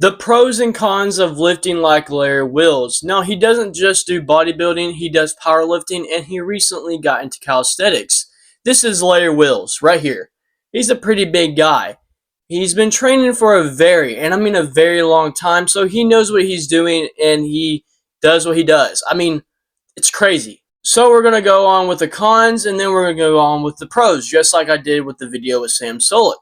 The pros and cons of lifting like Larry Wills. Now, he doesn't just do bodybuilding, he does powerlifting, and he recently got into calisthenics. This is Larry Wills right here. He's a pretty big guy. He's been training for a very long time, so he knows what he's doing and he does what he does. It's crazy. So we're going to go on with the cons and then we're going to go on with the pros, just like I did with the video with Sam Solik.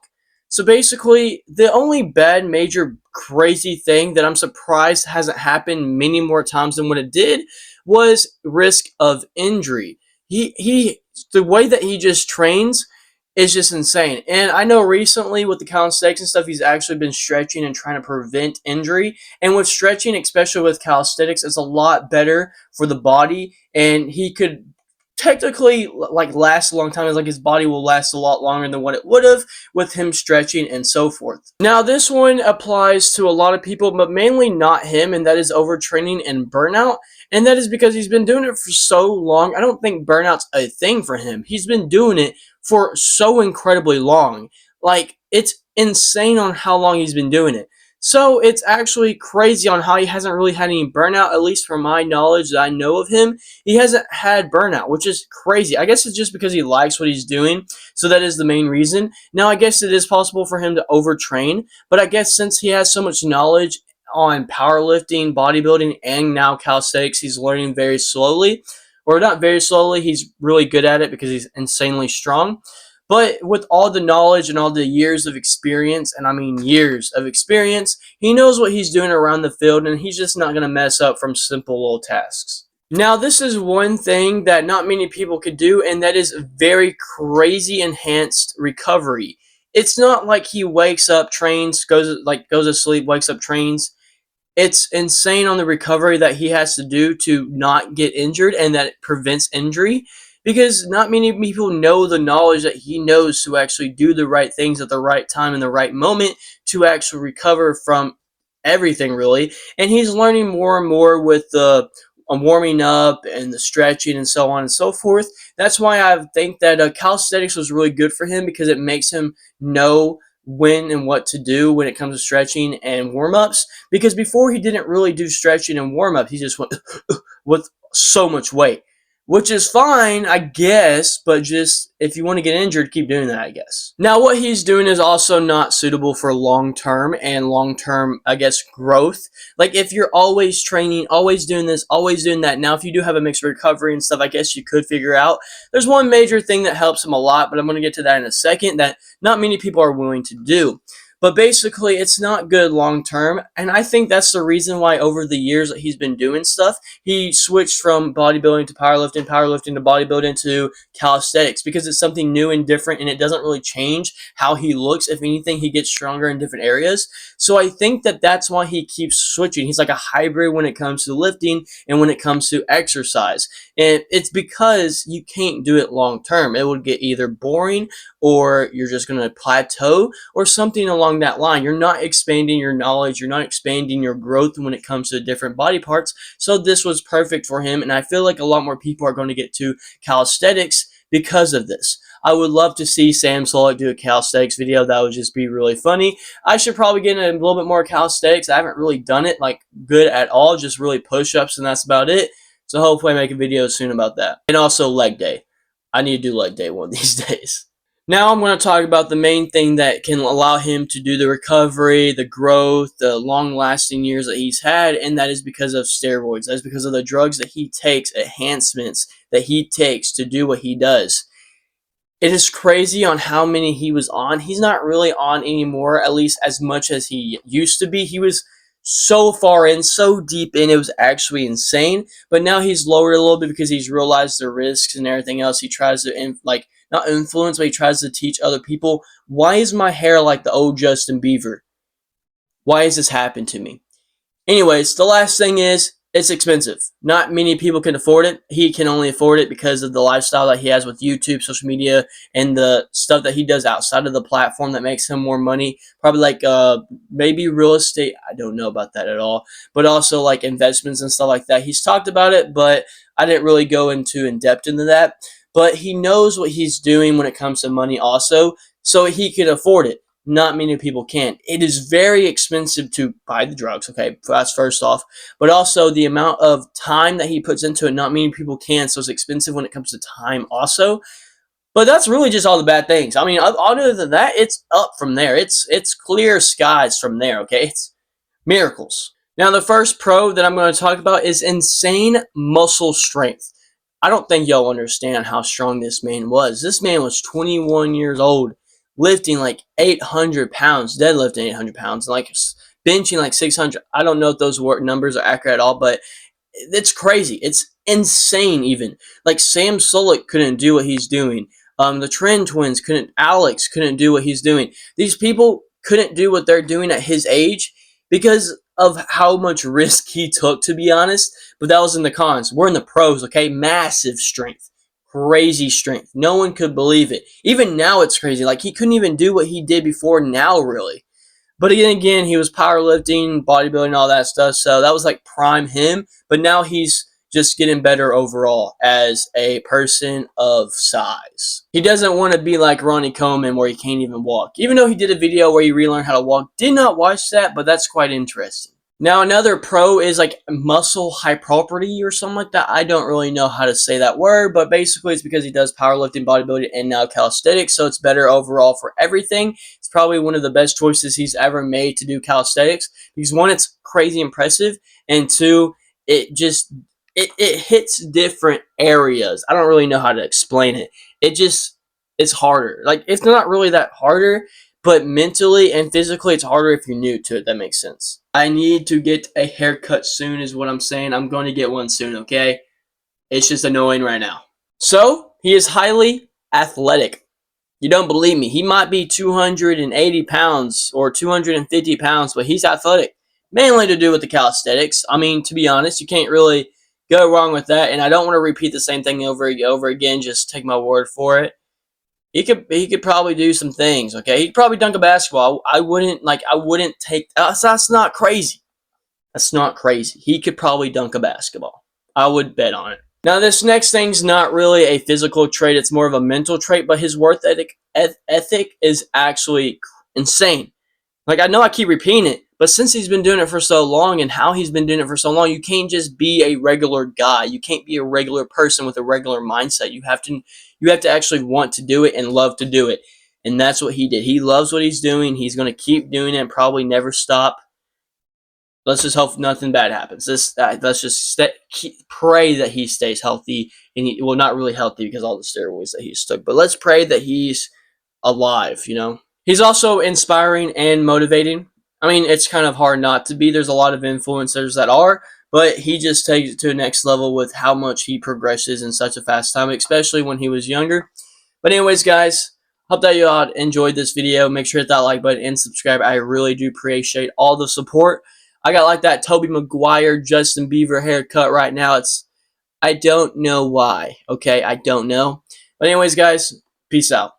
So basically, the only bad, major, crazy thing that I'm surprised hasn't happened many more times than what it did was risk of injury. The way that he just trains is just insane. And I know recently with the calisthenics and stuff, he's actually been stretching and trying to prevent injury. And with stretching, especially with calisthenics, it's a lot better for the body. And he could technically last a long time. It's like his body will last a lot longer than what it would have with him stretching and so forth. Now this one applies to a lot of people, but mainly not him, and that is overtraining and burnout. And that is because he's been doing it for so long. I don't think burnout's a thing for him. He's been doing it for so incredibly long. Like, it's insane on how long he's been doing it. So it's actually crazy on how he hasn't really had any burnout, at least from my knowledge that I know of him. He hasn't had burnout, which is crazy. I guess it's just because he likes what he's doing, so that is the main reason. Now, I guess it is possible for him to overtrain, but I guess since he has so much knowledge on powerlifting, bodybuilding, and now calisthenics, he's learning very slowly. Or not very slowly, he's really good at it because he's insanely strong. But with all the knowledge and all the years of experience, and I mean years of experience, he knows what he's doing around the field, and he's just not going to mess up from simple little tasks. Now, this is one thing that not many people could do, and that is very crazy enhanced recovery. It's not like he wakes up, trains, goes to sleep, wakes up, trains. It's insane on the recovery that he has to do to not get injured and that it prevents injury, because not many people know the knowledge that he knows to actually do the right things at the right time in the right moment to actually recover from everything, really. And he's learning more and more with the warming up and the stretching and so on and so forth. That's why I think that calisthenics was really good for him, because it makes him know when and what to do when it comes to stretching and warm-ups, because before he didn't really do stretching and warm-up. He just went with so much weight, which is fine, I guess, but just if you want to get injured, keep doing that, I guess. Now, what he's doing is also not suitable for long-term and long-term, I guess, growth. Like, if you're always training, always doing this, always doing that. Now, if you do have a mixed recovery and stuff, I guess you could figure out. There's one major thing that helps him a lot, but I'm going to get to that in a second, that not many people are willing to do. But basically, it's not good long-term, and I think that's the reason why over the years that he's been doing stuff, he switched from bodybuilding to powerlifting, powerlifting to bodybuilding to calisthenics, because it's something new and different, and it doesn't really change how he looks. If anything, he gets stronger in different areas. So I think that that's why he keeps switching. He's like a hybrid when it comes to lifting and when it comes to exercise. And it's because you can't do it long-term. It would get either boring, or you're just going to plateau, or something along that line. You're not expanding your knowledge. You're not expanding your growth when it comes to different body parts. So this was perfect for him, and I feel like a lot more people are going to get to calisthenics because of this. I would love to see Sam Solik do a calisthenics video. That would just be really funny. I should probably get into a little bit more calisthenics. I haven't really done it like good at all, just really push-ups, and that's about it. So hopefully I make a video soon about that. And also leg day. I need to do leg day one of these days. Now I'm going to talk about the main thing that can allow him to do the recovery, the growth, the long-lasting years that he's had, and that is because of steroids. That is because of the drugs that he takes, enhancements that he takes to do what he does. It is crazy on how many he was on. He's not really on anymore, at least as much as he used to be. He was so far in, so deep in, it was actually insane. But now he's lowered a little bit because he's realized the risks and everything else. He tries to, not influence, but he tries to teach other people. Why is my hair like the old Justin Bieber? Why has this happened to me? Anyways, the last thing is, it's expensive. Not many people can afford it. He can only afford it because of the lifestyle that he has with YouTube, social media, and the stuff that he does outside of the platform that makes him more money. Probably like maybe real estate. I don't know about that at all. But also like investments and stuff like that. He's talked about it, but I didn't really go in depth into that. But he knows what he's doing when it comes to money also, so he can afford it. Not many people can. It is very expensive to buy the drugs, okay, that's first off. But also the amount of time that he puts into it, not many people can, so it's expensive when it comes to time also. But that's really just all the bad things. I mean, other than that, it's up from there. It's clear skies from there, okay? It's miracles. Now, the first pro that I'm going to talk about is insane muscle strength. I don't think y'all understand how strong this man was. This man was 21 years old, lifting like 800 pounds, deadlifting 800 pounds, and like benching like 600. I don't know if those numbers are accurate at all, but it's crazy. It's insane even. Like Sam Sulek couldn't do what he's doing. The Trend Twins couldn't. Alex couldn't do what he's doing. These people couldn't do what they're doing at his age because of how much risk he took, to be honest. But that was in the cons. We're in the pros, okay? Massive strength. Crazy strength. No one could believe it. Even now it's crazy. Like, he couldn't even do what he did before now, really. But again, he was powerlifting, bodybuilding, all that stuff. So that was like prime him. But now he's just getting better overall as a person of size. He doesn't want to be like Ronnie Coleman where he can't even walk. Even though he did a video where he relearned how to walk. Did not watch that, but that's quite interesting. Now, another pro is like muscle hypertrophy or something like that. I don't really know how to say that word, but basically it's because he does powerlifting, bodybuilding, and now calisthenics, so it's better overall for everything. It's probably one of the best choices he's ever made to do calisthenics because one, it's crazy impressive, and two, it just it hits different areas. I don't really know how to explain it. It's harder. Like, it's not really that harder, but mentally and physically, it's harder if you're new to it. That makes sense. I need to get a haircut soon is what I'm saying. I'm going to get one soon, okay? It's just annoying right now. So, he is highly athletic. You don't believe me. He might be 280 pounds or 250 pounds, but he's athletic. Mainly to do with the calisthenics. I mean, to be honest, you can't really go wrong with that. And I don't want to repeat the same thing over again. Just take my word for it. He could probably do some things, okay? He could probably dunk a basketball. I wouldn't take that's not crazy. That's not crazy. He could probably dunk a basketball. I would bet on it. Now, this next thing's not really a physical trait. It's more of a mental trait, but his work ethic is actually insane. Like, I know I keep repeating it, but since he's been doing it for so long and how he's been doing it for so long, you can't just be a regular guy. You can't be a regular person with a regular mindset. You have to actually want to do it and love to do it. And that's what he did. He loves what he's doing. He's going to keep doing it and probably never stop. Let's just hope nothing bad happens. Let's just pray that he stays healthy. And well, not really healthy because all the steroids that he's took. But let's pray that he's alive, you know. He's also inspiring and motivating. I mean, it's kind of hard not to be. There's a lot of influencers that are, but he just takes it to the next level with how much he progresses in such a fast time, especially when he was younger. But anyways, guys, hope that you all enjoyed this video. Make sure to hit that like button and subscribe. I really do appreciate all the support. I got like that Tobey Maguire, Justin Bieber haircut right now. I don't know why, okay? I don't know. But anyways, guys, peace out.